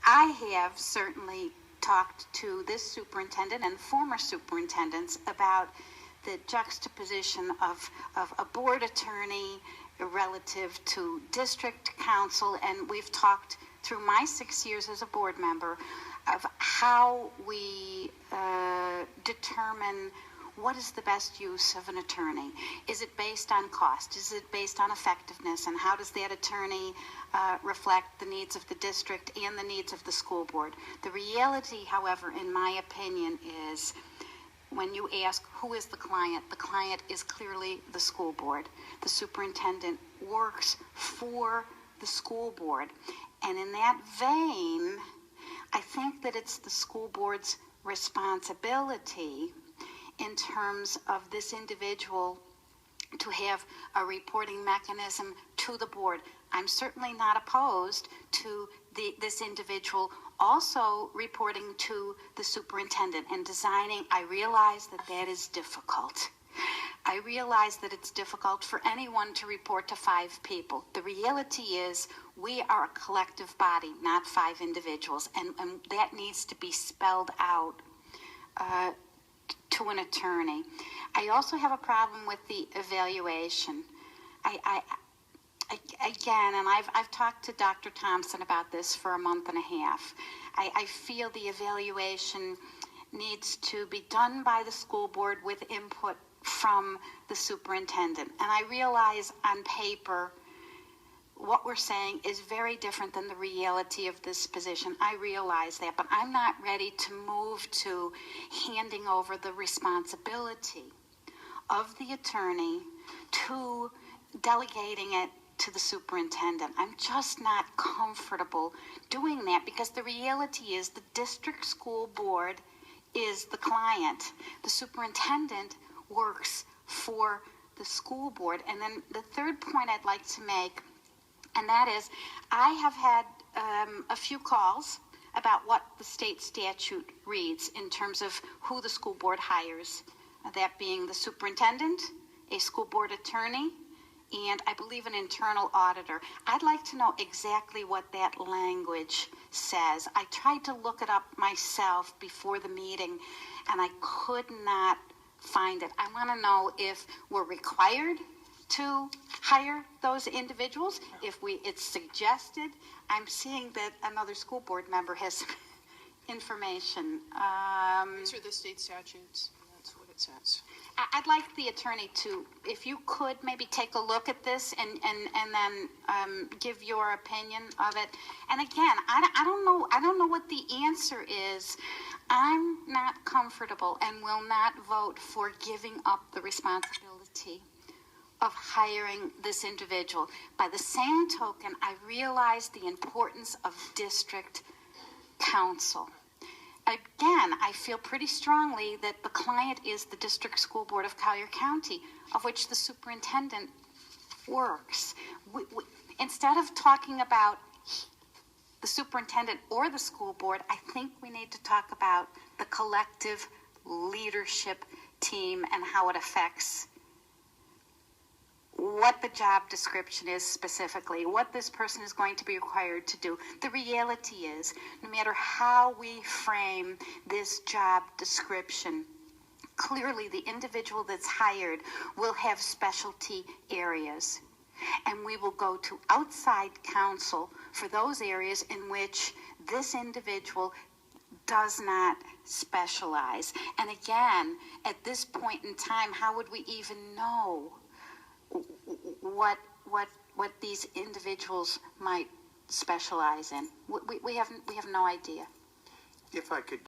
I have certainly talked to this superintendent and former superintendents about the juxtaposition of a board attorney relative to district council, and we've talked through my 6 years as a board member of how we determine what is the best use of an attorney. Is it based on cost? Is it based on effectiveness? And how does that attorney reflect the needs of the district and the needs of the school board? The reality, however, in my opinion, is when you ask who is the client is clearly the school board. The superintendent works for the school board. And in that vein, I think that it's the school board's responsibility in terms of this individual to have a reporting mechanism to the board. I'm certainly not opposed to this individual also reporting to the superintendent and designing. I realize that that is difficult. I realize that it's difficult for anyone to report to 5 people. The reality is we are a collective body, not 5 individuals, and that needs to be spelled out to an attorney. I also have a problem with the evaluation. Again, and I've talked to Dr. Thompson about this for a month and a half. I feel the evaluation needs to be done by the school board with input from the superintendent. And I realize on paper what we're saying is very different than the reality of this position. I realize that, but I'm not ready to move to handing over the responsibility of the attorney to delegating it to the superintendent. I'm just not comfortable doing that, because the reality is the district school board is the client. The superintendent works for the school board. And then the third point I'd like to make, and that is, I have had a few calls about what the state statute reads in terms of who the school board hires, that being the superintendent, a school board attorney, and I believe an internal auditor. I'd like to know exactly what that language says. I tried to look it up myself before the meeting, and I could not find it. I want to know if we're required to hire those individuals, if it's suggested. I'm seeing that another school board member has information. These are the state statutes. That's what it says. I'd like the attorney to, if you could, maybe take a look at this and then give your opinion of it. And again, I don't know what the answer is. I'm not comfortable and will not vote for giving up the responsibility of hiring this individual. By the same token, I realize the importance of district council. Again, I feel pretty strongly that the client is the district school board of Collier County, of which the superintendent works. Instead of talking about the superintendent or the school board, I think we need to talk about the collective leadership team and how it affects what the job description is specifically, what this person is going to be required to do. The reality is, no matter how we frame this job description, clearly the individual that's hired will have specialty areas. And we will go to outside counsel for those areas in which this individual does not specialize. And again, at this point in time, how would we even know what these individuals might specialize in? We have no idea. If I could